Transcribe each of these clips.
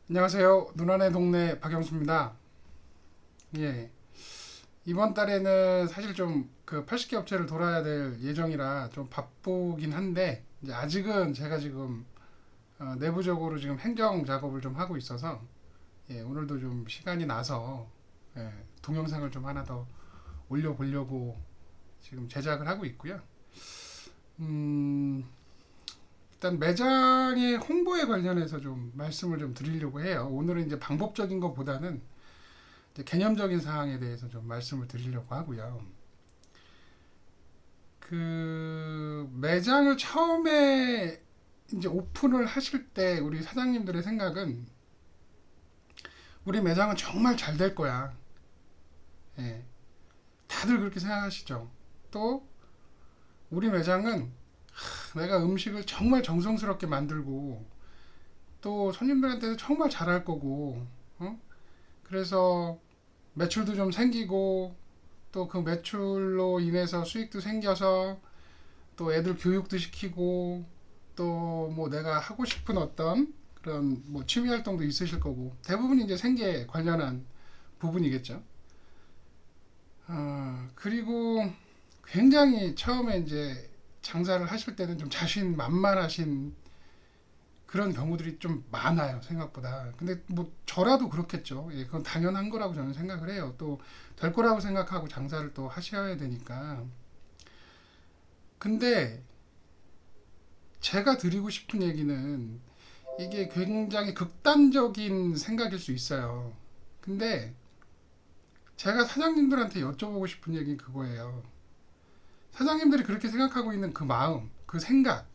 안녕하세요. 누나네 동네 박영수입니다. 예. 이번 달에는 사실 좀 그 80개 업체를 돌아야 될 예정이라 좀 바쁘긴 한데, 이제 아직은 제가 지금 내부적으로 지금 행정 작업을 좀 하고 있어서, 예, 오늘도 좀 시간이 나서, 예, 동영상을 좀 하나 더 올려보려고 지금 제작을 하고 있고요. 음, 일단 매장의 홍보에 관련해서 좀 말씀을 좀 드리려고 해요. 오늘은 이제 방법적인 것보다는 이제 개념적인 사항에 대해서 좀 말씀을 드리려고 하고요. 그 매장을 처음에 이제 오픈을 하실 때 우리 사장님들의 생각은 우리 매장은 정말 잘 될 거야. 예, 다들 그렇게 생각하시죠. 또 우리 매장은 내가 음식을 정말 정성스럽게 만들고 또 손님들한테도 정말 잘할 거고, 그래서 매출도 좀 생기고 또 그 매출로 인해서 수익도 생겨서 또 애들 교육도 시키고 또 뭐 내가 하고 싶은 어떤 그런 뭐 취미 활동도 있으실 거고 대부분 이제 생계에 관련한 부분이겠죠. 그리고 굉장히 처음에 이제 장사를 하실 때는 좀 자신만만하신 그런 경우들이 좀 많아요, 생각보다. 근데 뭐 저라도 그렇겠죠. 예, 그건 당연한 거라고 저는 생각을 해요. 또 될 거라고 생각하고 장사를 또 하셔야 되니까. 근데 제가 드리고 싶은 얘기는 이게 굉장히 극단적인 생각일 수 있어요. 근데 제가 사장님들한테 여쭤보고 싶은 얘기는 그거예요. 사장님들이 그렇게 생각하고 있는 그 마음, 그 생각,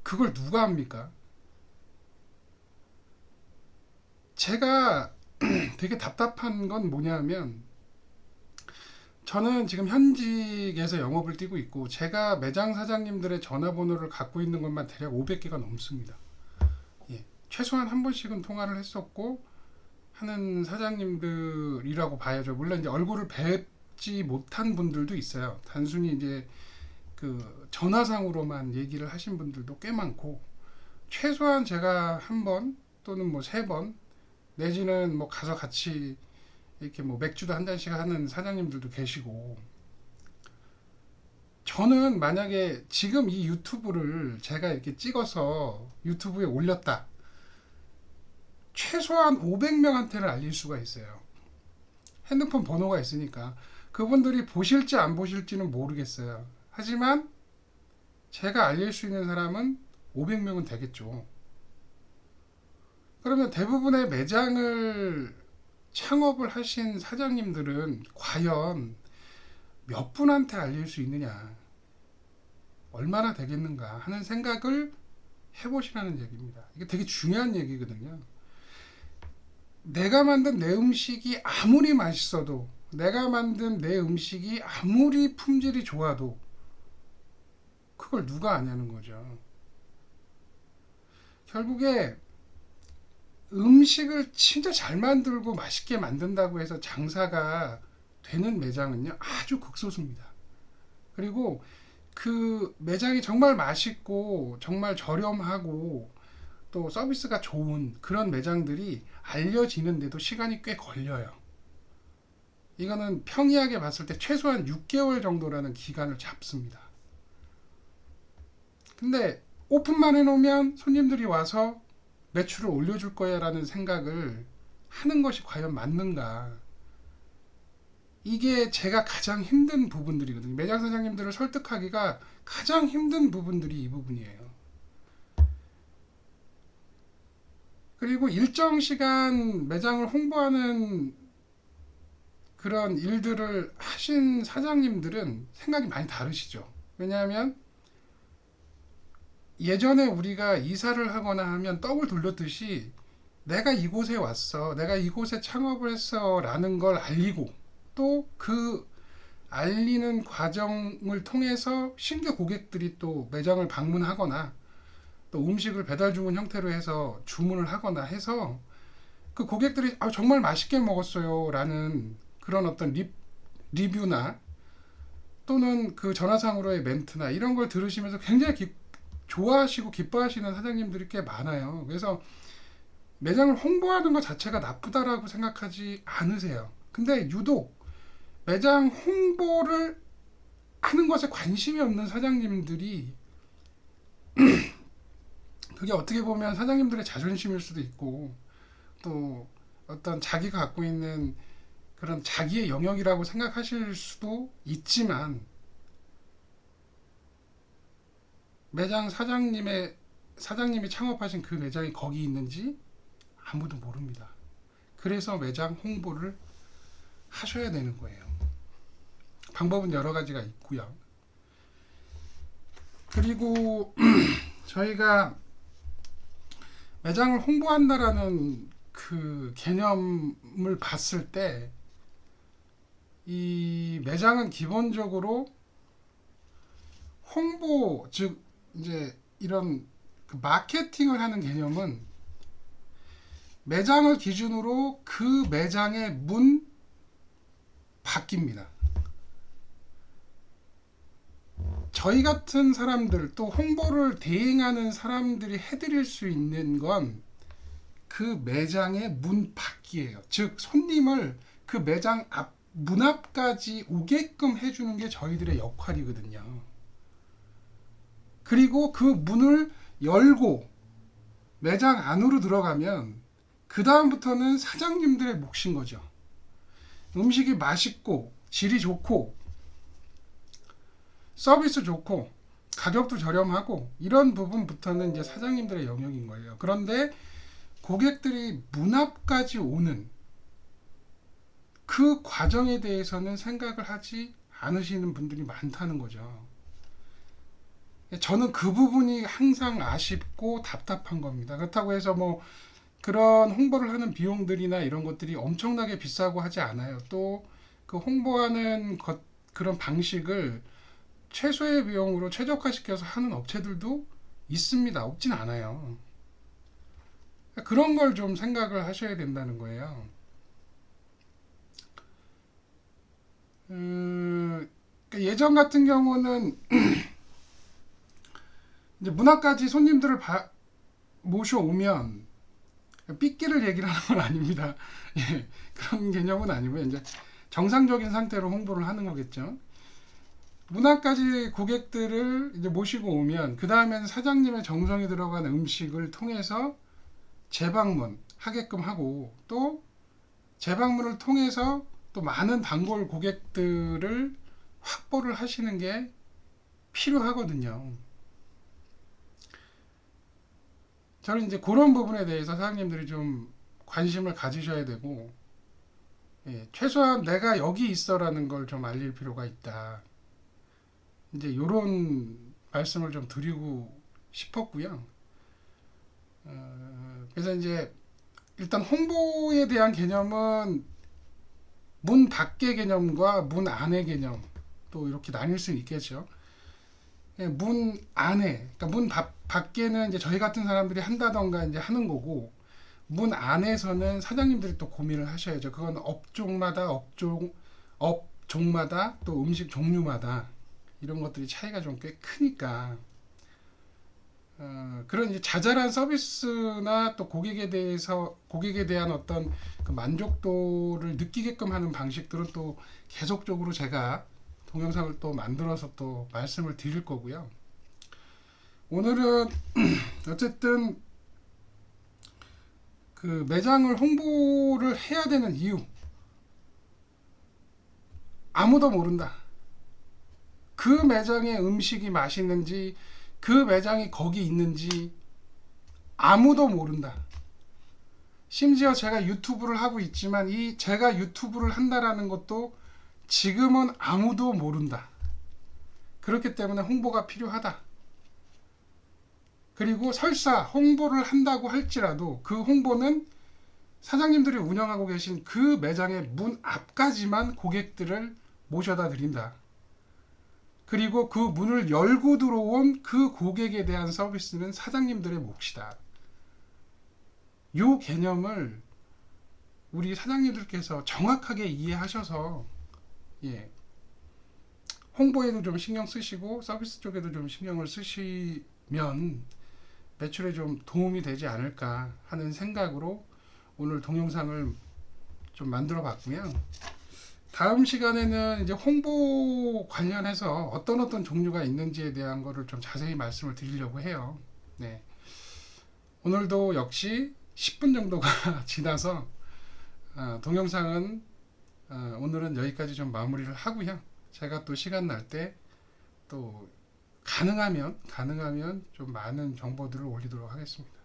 그걸 누가 합니까? 제가 되게 답답한 건 뭐냐면 저는 지금 현직에서 영업을 뛰고 있고 제가 매장 사장님들의 전화번호를 갖고 있는 것만 대략 500개가 넘습니다. 예, 최소한 한 번씩은 통화를 했었고 하는 사장님들이라고 봐야죠. 물론 이제 얼굴을 뵙지 못한 분들도 있어요. 단순히 이제 그 전화상으로만 얘기를 하신 분들도 꽤 많고 최소한 제가 한 번 또는 뭐 세 번 내지는 뭐 가서 같이 이렇게 뭐 맥주도 한 잔씩 하는 사장님들도 계시고 저는 만약에 지금 이 유튜브를 제가 이렇게 찍어서 유튜브에 올렸다. 최소한 500명한테는 알릴 수가 있어요. 핸드폰 번호가 있으니까 그분들이 보실지 안 보실지는 모르겠어요. 하지만 제가 알릴 수 있는 사람은 500명은 되겠죠. 그러면 대부분의 매장을 창업을 하신 사장님들은 과연 몇 분한테 알릴 수 있느냐, 얼마나 되겠는가 하는 생각을 해보시라는 얘기입니다. 이게 되게 중요한 얘기거든요. 내가 만든 내 음식이 아무리 맛있어도, 내가 만든 내 음식이 아무리 품질이 좋아도, 그걸 누가 아냐는 거죠. 결국에 음식을 진짜 잘 만들고 맛있게 만든다고 해서 장사가 되는 매장은요, 아주 극소수입니다. 그리고 그 매장이 정말 맛있고, 정말 저렴하고, 또 서비스가 좋은 그런 매장들이 알려지는데도 시간이 꽤 걸려요. 이거는 평이하게 봤을 때 최소한 6개월 정도라는 기간을 잡습니다. 근데 오픈만 해놓으면 손님들이 와서 매출을 올려줄 거야 라는 생각을 하는 것이 과연 맞는가. 이게 제가 가장 힘든 부분들이거든요. 매장 사장님들을 설득하기가 가장 힘든 부분들이 이 부분이에요. 그리고 일정 시간 매장을 홍보하는 그런 일들을 하신 사장님들은 생각이 많이 다르시죠. 왜냐하면 예전에 우리가 이사를 하거나 하면 떡을 돌렸듯이 내가 이곳에 왔어, 내가 이곳에 창업을 했어 라는 걸 알리고 또 그 알리는 과정을 통해서 신규 고객들이 또 매장을 방문하거나 또 음식을 배달 주문 형태로 해서 주문을 하거나 해서 그 고객들이 아, 정말 맛있게 먹었어요 라는 그런 어떤 리뷰나 또는 그 전화상으로의 멘트나 이런 걸 들으시면서 굉장히 좋아하시고 기뻐하시는 사장님들이 꽤 많아요. 그래서 매장을 홍보하는 것 자체가 나쁘다라고 생각하지 않으세요. 근데 유독 매장 홍보를 하는 것에 관심이 없는 사장님들이, 그게 어떻게 보면 사장님들의 자존심일 수도 있고 또 어떤 자기가 갖고 있는 그런 자기의 영역이라고 생각하실 수도 있지만, 매장 사장님이 창업하신 그 매장이 거기 있는지 아무도 모릅니다. 그래서 매장 홍보를 하셔야 되는 거예요. 방법은 여러 가지가 있고요. 그리고 저희가 매장을 홍보한다라는 그 개념을 봤을 때, 이 매장은 기본적으로 홍보, 즉 이제 이런 그 마케팅을 하는 개념은 매장을 기준으로 그 매장의 문 밖입니다. 저희 같은 사람들, 또 홍보를 대행하는 사람들이 해드릴 수 있는 건 그 매장의 문 밖이에요. 즉 손님을 그 매장 앞, 문 앞까지 오게끔 해주는 게 저희들의 역할이거든요. 그리고 그 문을 열고 매장 안으로 들어가면 그 다음부터는 사장님들의 몫인 거죠. 음식이 맛있고 질이 좋고 서비스 좋고 가격도 저렴하고 이런 부분부터는 이제 사장님들의 영역인 거예요. 그런데 고객들이 문 앞까지 오는 그 과정에 대해서는 생각을 하지 않으시는 분들이 많다는 거죠. 저는 그 부분이 항상 아쉽고 답답한 겁니다. 그렇다고 해서 뭐 그런 홍보를 하는 비용들이나 이런 것들이 엄청나게 비싸고 하지 않아요. 또 그 홍보하는 그런 방식을 최소의 비용으로 최적화시켜서 하는 업체들도 있습니다. 없진 않아요. 그런 걸 좀 생각을 하셔야 된다는 거예요. 예전 같은 경우는 이제 문 앞까지 손님들을 모셔오면, 삐끼를 얘기를 하는 건 아닙니다. 예, 그런 개념은 아니고요. 이제 정상적인 상태로 홍보를 하는 거겠죠. 문 앞까지 고객들을 이제 모시고 오면 그 다음에는 사장님의 정성이 들어간 음식을 통해서 재방문 하게끔 하고, 또 재방문을 통해서 또 많은 단골 고객들을 확보를 하시는 게 필요하거든요. 저는 이제 그런 부분에 대해서 사장님들이 좀 관심을 가지셔야 되고, 예, 최소한 내가 여기 있어라는 걸 좀 알릴 필요가 있다. 이제 이런 말씀을 좀 드리고 싶었고요. 그래서 이제 일단 홍보에 대한 개념은 문 밖의 개념과 문 안의 개념, 또 이렇게 나뉠 수 있겠죠. 문 안에, 그러니까 문 밖에는 이제 저희 같은 사람들이 한다던가 이제 하는 거고, 문 안에서는 사장님들이 또 고민을 하셔야죠. 그건 업종마다 또 음식 종류마다 이런 것들이 차이가 좀 꽤 크니까, 그런 이제 자잘한 서비스나 또 고객에 대한 어떤 그 만족도를 느끼게끔 하는 방식들은 또 계속적으로 제가 동영상을 또 만들어서 또 말씀을 드릴 거고요. 오늘은 어쨌든 그 매장을 홍보를 해야 되는 이유, 아무도 모른다. 그 매장의 음식이 맛있는지, 그 매장이 거기 있는지 아무도 모른다. 심지어 제가 유튜브를 하고 있지만 이 제가 유튜브를 한다라는 것도 지금은 아무도 모른다. 그렇기 때문에 홍보가 필요하다. 그리고 설사 홍보를 한다고 할지라도 그 홍보는 사장님들이 운영하고 계신 그 매장의 문 앞까지만 고객들을 모셔다 드린다. 그리고 그 문을 열고 들어온 그 고객에 대한 서비스는 사장님들의 몫이다. 이 개념을 우리 사장님들께서 정확하게 이해하셔서, 홍보에도 좀 신경 쓰시고 서비스 쪽에도 좀 신경을 쓰시는 매출에 좀 도움이 되지 않을까 하는 생각으로 오늘 동영상을 좀 만들어 봤고요. 다음 시간에는 이제 홍보 관련해서 어떤 종류가 있는지에 대한 거를 좀 자세히 말씀을 드리려고 해요. 네. 오늘도 역시 10분 정도가 지나서 동영상은 오늘은 여기까지 좀 마무리를 하고요. 제가 또 시간 날 때 또 가능하면 좀 많은 정보들을 올리도록 하겠습니다.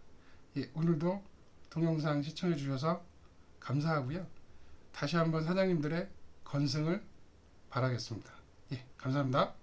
예, 오늘도 동영상 시청해 주셔서 감사하고요. 다시 한번 사장님들의 건승을 바라겠습니다. 예, 감사합니다.